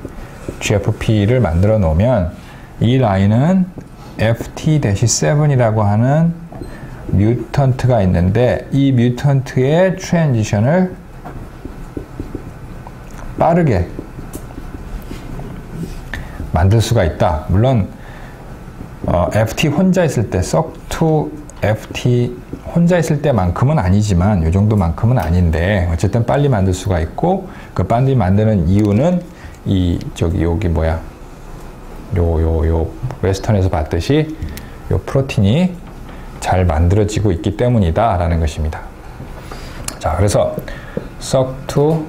GFP를 만들어 놓으면 이 라인은 FT-7이라고 하는 뮤턴트가 있는데 이 뮤턴트의 트랜지션을 빠르게 만들 수가 있다. 물론 FT 혼자 있을 때 SOC2 FT 혼자 있을 때만큼은 아니지만 이 정도만큼은 아닌데 어쨌든 빨리 만들 수가 있고 그 빨리 만드는 이유는 여기 뭐야 요 웨스턴에서 봤듯이 요 프로틴이 잘 만들어지고 있기 때문이다 라는 것입니다. 자, 그래서 SOC2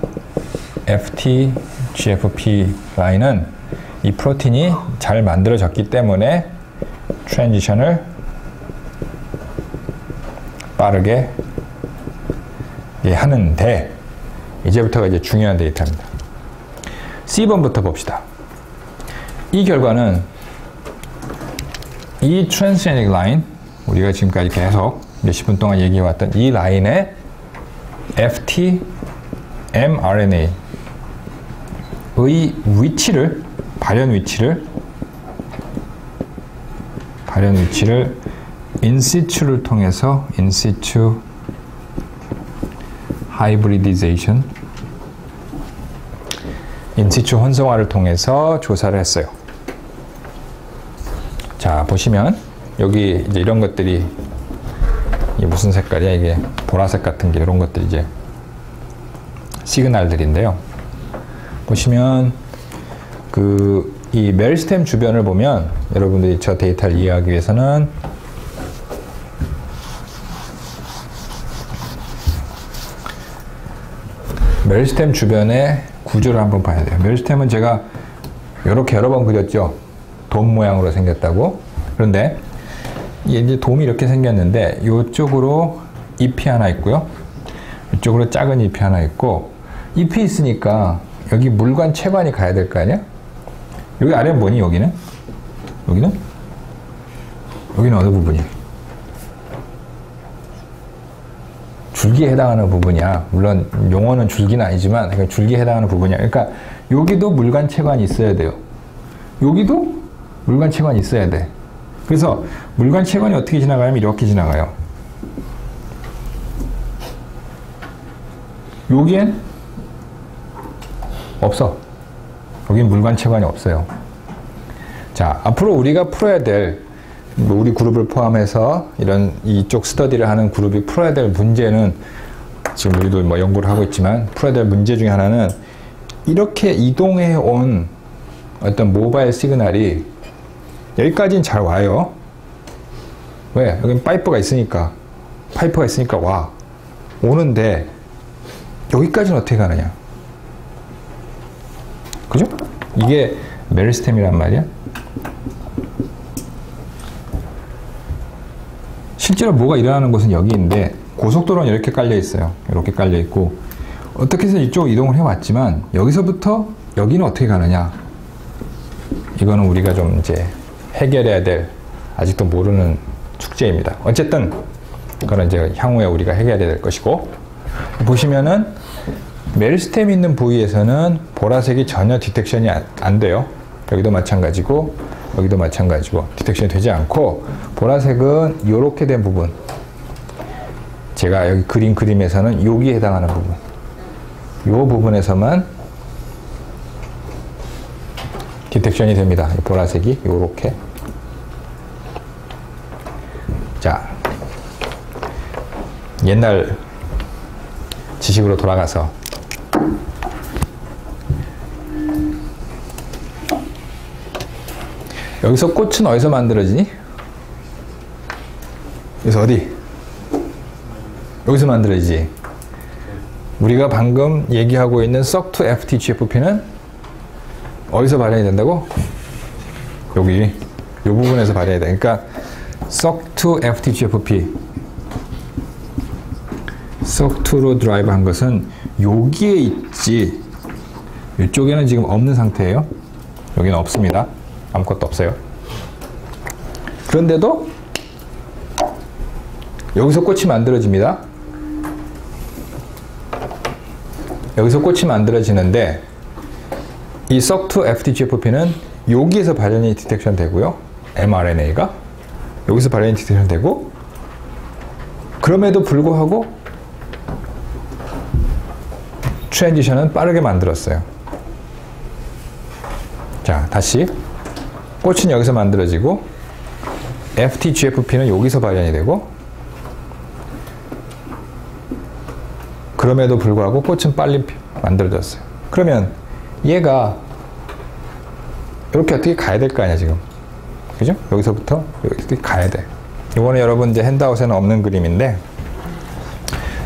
FT GFP 라인은 이 프로틴이 잘 만들어졌기 때문에 트랜지션을 빠르게 하는데 이제부터가 이제 중요한 데이터입니다. C번부터 봅시다. 이 결과는 이 트랜스제닉 라인 우리가 지금까지 계속 몇십 분 동안 얘기해왔던 이 라인의 FT mRNA의 위치를 발현 위치를 인시추를 통해서 인시추 하이브리디제이션 인시추 혼성화를 통해서 조사를 했어요. 자, 보시면 여기 이제 이런 것들이 이게 무슨 색깔이야? 이게 보라색 같은 게 이런 것들이 이제 시그널들인데요. 보시면 이 메리스템 주변을 보면 여러분들이 저 데이터를 이해하기 위해서는 메리스템 주변의 구조를 한번 봐야 돼요. 메리스템은 제가 이렇게 여러 번 그렸죠. 돔 모양으로 생겼다고. 그런데 이제 돔이 이렇게 생겼는데 이쪽으로 잎이 하나 있고요. 이쪽으로 작은 잎이 하나 있고 잎이 있으니까 여기 물관 채관이 가야 될 거 아니야? 여기 아래는 뭐니? 여기는 어느 부분이야? 줄기에 해당하는 부분이야. 물론 용어는 줄기는 아니지만 줄기에 해당하는 부분이야. 그러니까 여기도 물관 채관이 있어야 돼요. 여기도 물관 채관이 있어야 돼. 그래서 물관 채관이 어떻게 지나가냐면 이렇게 지나가요. 여기엔 없어. 여긴 물관 채관이 없어요. 자, 앞으로 우리가 풀어야 될 우리 그룹을 포함해서 이쪽 스터디를 하는 그룹이 풀어야 될 문제는 지금 우리도 뭐 연구를 하고 있지만 풀어야 될 문제 중에 하나는 이렇게 이동해 온 어떤 모바일 시그널이 여기까지는 잘 와요. 왜? 여기 파이프가 있으니까 와. 오는데 여기까지는 어떻게 가느냐? 그죠? 이게 메리스템이란 말이야. 실제로 뭐가 일어나는 곳은 여기인데 고속도로는 이렇게 깔려 있어요. 이렇게 깔려 있고 어떻게 해서 이쪽으로 이동을 해왔지만 여기서부터 여기는 어떻게 가느냐? 이거는 우리가 좀 이제 해결해야 될 아직도 모르는 숙제입니다. 어쨌든 그거는 이제 향후에 우리가 해결해야 될 것이고 보시면은 메리스템이 있는 부위에서는 보라색이 전혀 디텍션이 안 돼요. 여기도 마찬가지고 여기도 마찬가지고 디텍션이 되지 않고 보라색은 이렇게 된 부분 제가 여기 그림에서는 여기에 해당하는 부분 이 부분에서만 디텍션이 됩니다. 보라색이 이렇게 자 옛날 지식으로 돌아가서 여기서 꽃은 어디서 만들어지니? 여기서 어디? 여기서 만들어지지. 우리가 방금 얘기하고 있는 SOC2 FTGFP는 어디서 발현이 된다고? 여기 이 부분에서 발현이 돼. 그러니까 SOC2 FTGFP SOC2로 드라이브 한 것은 여기에 있지 이쪽에는 지금 없는 상태예요. 여기는 없습니다. 아무것도 없어요. 그런데도 여기서 꽃이 만들어집니다. 여기서 꽃이 만들어지는데 이 SOC2 FTGFP는 여기에서 발현이 디텍션 되고요. mRNA가 여기서 발현이 디텍션 되고 그럼에도 불구하고 트랜지션은 빠르게 만들었어요. 자, 다시 꽃은 여기서 만들어지고 FTGFP는 여기서 발현이 되고 그럼에도 불구하고 꽃은 빨리 만들어졌어요. 그러면 얘가 이렇게 어떻게 가야 될 거 아니야 지금. 그죠? 여기서부터 이렇게 가야 돼. 이거는 여러분 이제 핸드아웃에는 없는 그림인데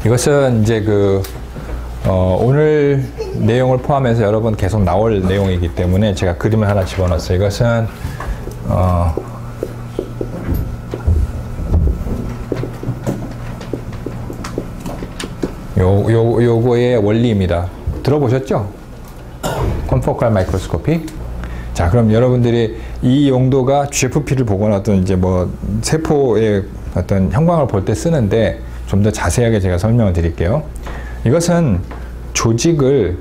이것은 이제 오늘 내용을 포함해서 여러분 계속 나올 내용이기 때문에 제가 그림을 하나 집어넣었어요. 이것은 요거의 원리입니다. 들어보셨죠? 콘포칼 마이크로스코피. 자, 그럼 여러분들이 이 용도가 GFP를 보거나 어떤 이제 뭐 세포의 어떤 형광을 볼 때 쓰는데 좀 더 자세하게 제가 설명을 드릴게요. 이것은 조직을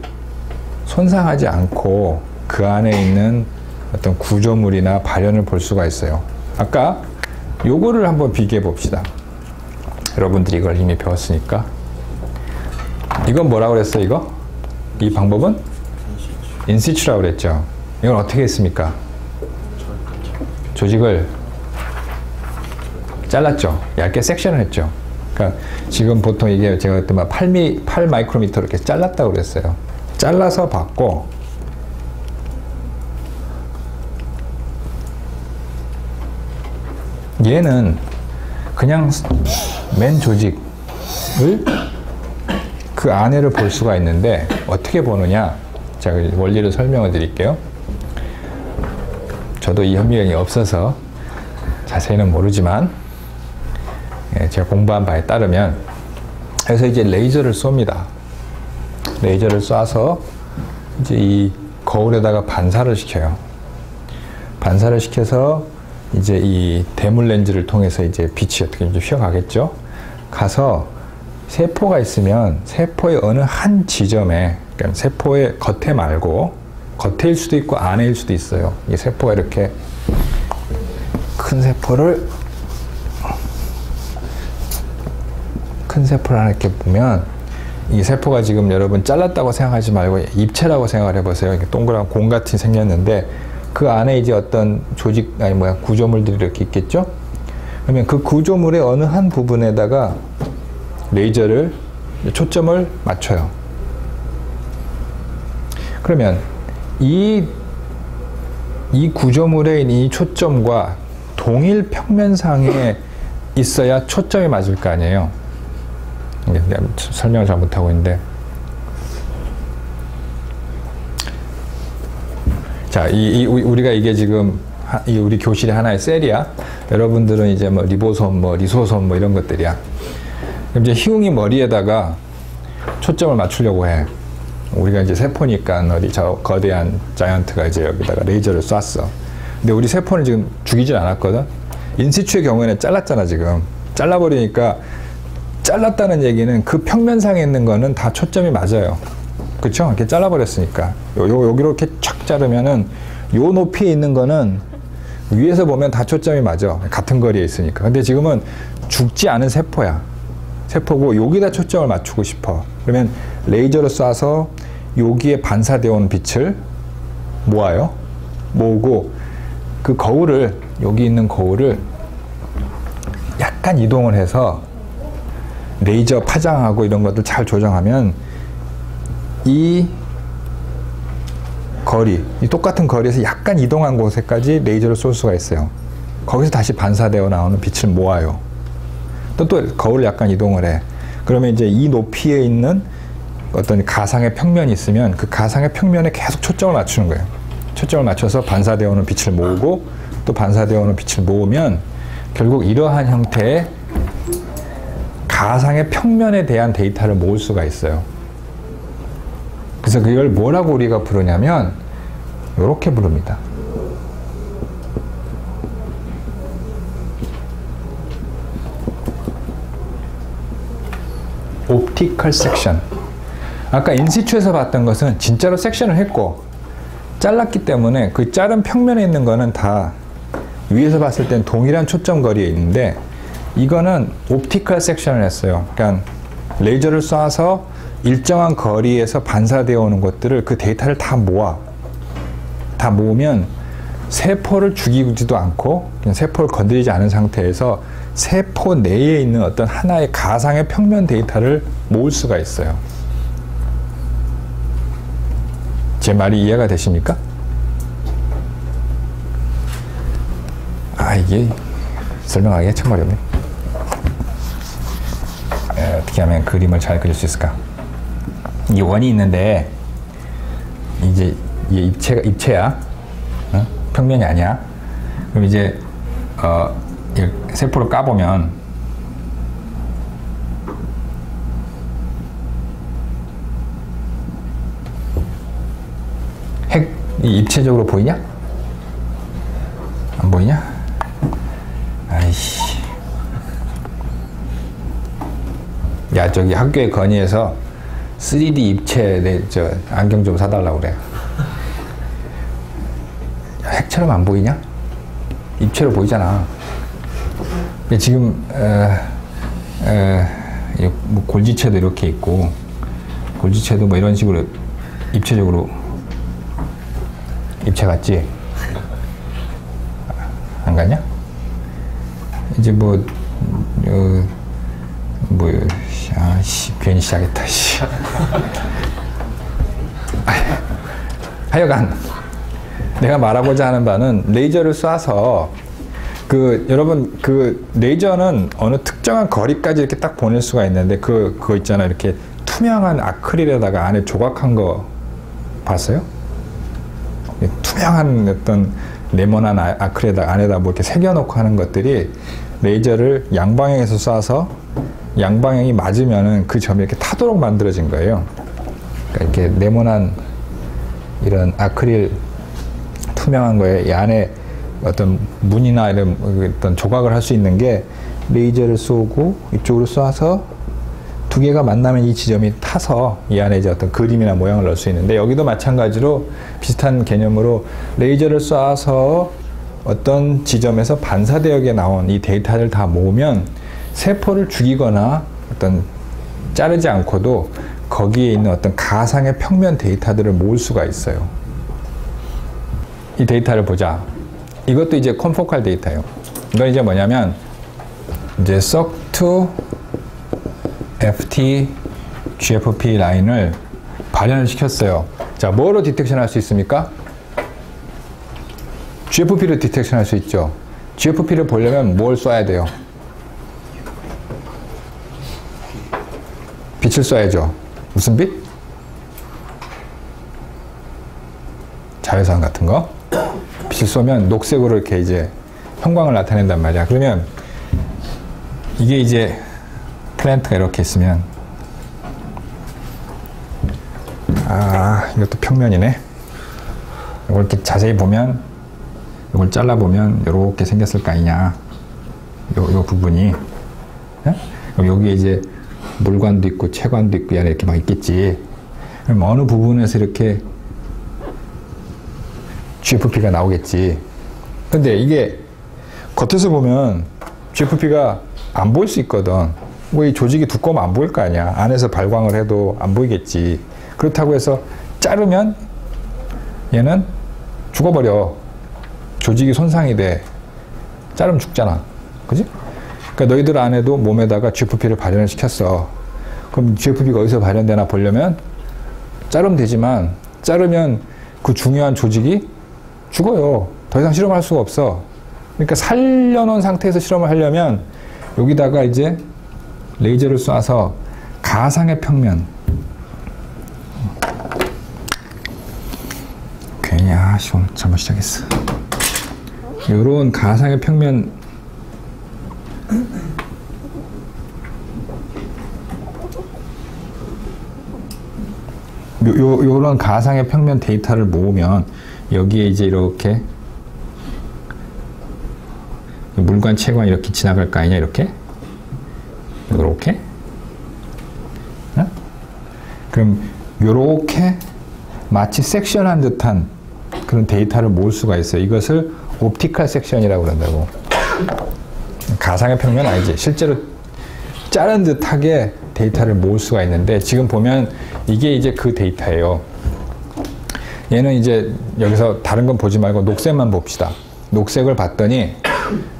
손상하지 않고 그 안에 있는 어떤 구조물이나 발현을 볼 수가 있어요. 아까 요거를 한번 비교해 봅시다. 여러분들이 이걸 이미 배웠으니까. 이건 뭐라고 그랬어요, 이거? 이 방법은? 인시추라고 그랬죠. 이건 어떻게 했습니까? 조직을 잘랐죠. 얇게 섹션을 했죠. 그러니까 지금 보통 이게 제가 그때 막 8 마이크로미터 이렇게 잘랐다고 그랬어요. 잘라서 봤고 얘는 그냥 맨 조직을 그 안에를 볼 수가 있는데 어떻게 보느냐? 제가 원리를 설명을 드릴게요. 저도 이 현미경이 없어서 자세히는 모르지만 제가 공부한 바에 따르면 그래서 이제 레이저를 쏩니다. 레이저를 쏴서 이제 이 거울에다가 반사를 시켜요. 반사를 시켜서 이제 이 대물 렌즈를 통해서 이제 빛이 어떻게 이제 휘어가겠죠. 가서 세포가 있으면 세포의 어느 한 지점에, 그러니까 세포의 겉에 말고 겉에일 수도 있고 안에일 수도 있어요. 이 세포가 이렇게 큰 세포를 하나 이렇게 보면 이 세포가 지금 여러분 잘랐다고 생각하지 말고 입체라고 생각을 해보세요. 이렇게 동그란 공 같이 생겼는데 그 안에 이제 어떤 조직 아니 뭐야 구조물들이 이렇게 있겠죠. 그러면 그 구조물의 어느 한 부분에다가 레이저를 초점을 맞춰요. 그러면 이 구조물의 이 초점과 동일 평면상에 있어야 초점이 맞을 거 아니에요. 내가 설명을 잘 못하고 있는데. 자, 우리가 이게 지금 우리 교실의 하나의 셀이야. 여러분들은 이제 뭐 리보솜, 뭐 리소솜 뭐 이런 것들이야. 그럼 이제 희웅이 머리에다가 초점을 맞추려고 해. 우리가 이제 세포니까 어디 저 거대한 자이언트가 이제 여기다가 레이저를 쐈어. 근데 우리 세포는 지금 죽이질 않았거든. 인시추의 경우에는 잘랐잖아 지금. 잘라버리니까 잘랐다는 얘기는 그 평면상에 있는 거는 다 초점이 맞아요. 그쵸? 이렇게 잘라버렸으니까. 여기로 이렇게 촥 자르면은 요 높이에 있는 거는 위에서 보면 다 초점이 맞아. 같은 거리에 있으니까. 근데 지금은 죽지 않은 세포야. 세포고 여기다 초점을 맞추고 싶어. 그러면 레이저로 쏴서 여기에 반사되어 온 빛을 모아요. 모으고 그 거울을, 여기 있는 거울을 약간 이동을 해서 레이저 파장하고 이런 것들 잘 조정하면 이 거리, 이 똑같은 거리에서 약간 이동한 곳에까지 레이저를 쏠 수가 있어요. 거기서 다시 반사되어 나오는 빛을 모아요. 또 거울을 약간 이동을 해. 그러면 이제 이 높이에 있는 어떤 가상의 평면이 있으면 그 가상의 평면에 계속 초점을 맞추는 거예요. 초점을 맞춰서 반사되어 오는 빛을 모으고 또 반사되어 오는 빛을 모으면 결국 이러한 형태의 가상의 평면에 대한 데이터를 모을 수가 있어요. 그래서 그걸 뭐라고 우리가 부르냐면 이렇게 부릅니다. 옵티컬 섹션. 아까 인시추에서 봤던 것은 진짜로 섹션을 했고 잘랐기 때문에 그 자른 평면에 있는 거는 다 위에서 봤을 땐 동일한 초점 거리에 있는데 이거는 옵티컬 섹션을 했어요. 그러니까 레이저를 쏴서 일정한 거리에서 반사되어 오는 것들을 그 데이터를 다 모으면 세포를 죽이지도 않고 그냥 세포를 건드리지 않은 상태에서 세포 내에 있는 어떤 하나의 가상의 평면 데이터를 모을 수가 있어요. 제 말이 이해가 되십니까? 이게 설명하기가 참 어렵네. 어떻게 하면 그림을 잘 그릴 수 있을까? 이 원이 있는데 이제 이게 입체야. 어? 평면이 아니야. 그럼 이제 세포를 까보면 핵이 입체적으로 보이냐? 안 보이냐? 아이씨. 야, 저기 학교에 건의해서 3D 입체 저 안경 좀 사달라고 그래. 야, 핵처럼 안 보이냐? 입체로 보이잖아. 지금 뭐 골지체도 이렇게 있고 골지체도 뭐 이런 식으로 입체적으로 입체 같지? 안 같냐? 이제 괜히 시작했다, 씨. 하여간, 내가 말하고자 하는 바는 레이저를 쏴서, 여러분, 레이저는 어느 특정한 거리까지 이렇게 딱 보낼 수가 있는데, 그거 있잖아. 이렇게 투명한 아크릴에다가 안에 조각한 거 봤어요? 투명한 어떤 네모난 아크릴에다가 안에다 뭐 이렇게 새겨놓고 하는 것들이 레이저를 양방향에서 쏴서 양방향이 맞으면은 그 점이 이렇게 타도록 만들어진 거예요. 그러니까 이렇게 네모난 이런 아크릴 투명한 거에 이 안에 어떤 문이나 이런 어떤 조각을 할 수 있는 게 레이저를 쏘고 이쪽으로 쏴서 두 개가 만나면 이 지점이 타서 이 안에 이제 어떤 그림이나 모양을 넣을 수 있는데 여기도 마찬가지로 비슷한 개념으로 레이저를 쏴서 어떤 지점에서 반사되게 나온 이 데이터를 다 모으면 세포를 죽이거나 어떤 자르지 않고도 거기에 있는 어떤 가상의 평면 데이터들을 모을 수가 있어요. 이 데이터를 보자. 이것도 이제 콘포칼 데이터예요. 이건 이제 뭐냐면 이제 SOC2 FT GFP 라인을 발현을 시켰어요. 자, 뭐로 디텍션 할 수 있습니까? GFP를 디텍션 할 수 있죠. GFP를 보려면 뭘 쏴야 돼요? 빛을 쏴야죠. 무슨 빛? 자외선 같은 거. 빛을 쏘면 녹색으로 이렇게 이제 형광을 나타낸단 말이야. 그러면 이게 이제 플랜트가 이렇게 있으면, 이것도 평면이네. 이걸 이렇게 자세히 보면, 이걸 잘라보면 이렇게 생겼을 거 아니냐. 요 부분이. 네? 그럼 여기에 이제 물관도 있고 채관도 있고 이렇게 막 있겠지. 그럼 어느 부분에서 이렇게 GFP가 나오겠지. 근데 이게 겉에서 보면 GFP가 안 보일 수 있거든. 뭐 이 조직이 두꺼우면 안 보일 거 아니야. 안에서 발광을 해도 안 보이겠지. 그렇다고 해서 자르면 얘는 죽어버려. 조직이 손상이 돼. 자르면 죽잖아. 그지? 그러니까 너희들 안에도 몸에다가 GFP를 발현을 시켰어. 그럼 GFP가 어디서 발현되나 보려면 자르면 되지만, 자르면 그 중요한 조직이 죽어요. 더 이상 실험할 수가 없어. 그러니까 살려놓은 상태에서 실험을 하려면 여기다가 이제 레이저를 쏴서 가상의 평면, 괜히 오늘 잘못 시작했어. 요런 가상의 평면, 요런 가상의 평면 데이터를 모으면 여기에 이제 이렇게 물관, 채관 이렇게 지나갈 거 아니냐, 이렇게? 요렇게? 어? 그럼 요렇게 마치 섹션한 듯한 그런 데이터를 모을 수가 있어요. 이것을 옵티컬 섹션이라고 그런다고. 가상의 평면 아니지. 실제로 자른 듯하게 데이터를 모을 수가 있는데, 지금 보면 이게 이제 그 데이터예요. 얘는 이제 여기서 다른 건 보지 말고 녹색만 봅시다. 녹색을 봤더니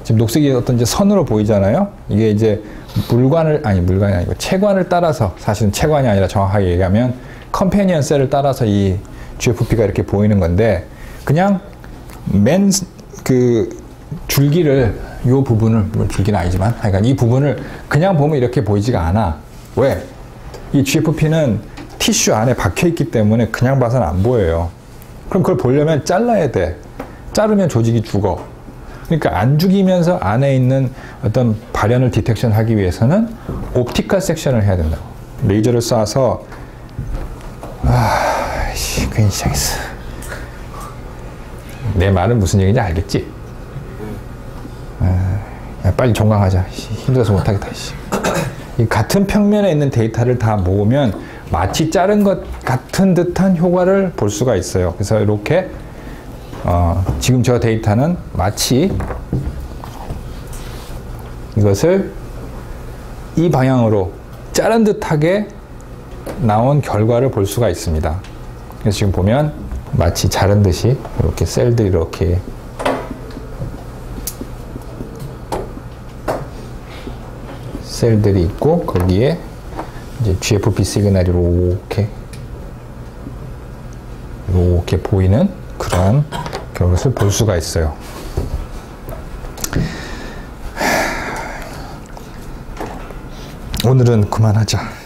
지금 녹색이 어떤 이제 선으로 보이잖아요. 이게 이제 물관이 아니고 채관을 따라서, 사실은 채관이 아니라 정확하게 얘기하면 컴패니언 셀을 따라서 이 GFP가 이렇게 보이는 건데, 그냥 맨 그 줄기를, 요 부분을, 줄기는 아니지만 하여간 이 부분을 그냥 보면 이렇게 보이지가 않아. 왜? 이 GFP는 티슈 안에 박혀 있기 때문에 그냥 봐서는 안 보여요. 그럼 그걸 보려면 잘라야 돼. 자르면 조직이 죽어. 그러니까 안 죽이면서 안에 있는 어떤 발현을 디텍션 하기 위해서는 옵티컬 섹션을 해야 된다고. 레이저를 쏴서, 괜히 시작했어. 내 말은 무슨 얘기인지 알겠지? 야, 빨리 종강하자. 힘들어서 못하겠다. 이 같은 평면에 있는 데이터를 다 모으면 마치 자른 것 같은 듯한 효과를 볼 수가 있어요. 그래서 이렇게 지금 저 데이터는 마치 이것을 이 방향으로 자른 듯하게 나온 결과를 볼 수가 있습니다. 그래서 지금 보면 마치 자른 듯이 이렇게 셀들이 이렇게 셀들이 있고, 거기에 이제 GFP 시그널이 이렇게 보이는 그런 것을 볼 수가 있어요. 오늘은 그만하자.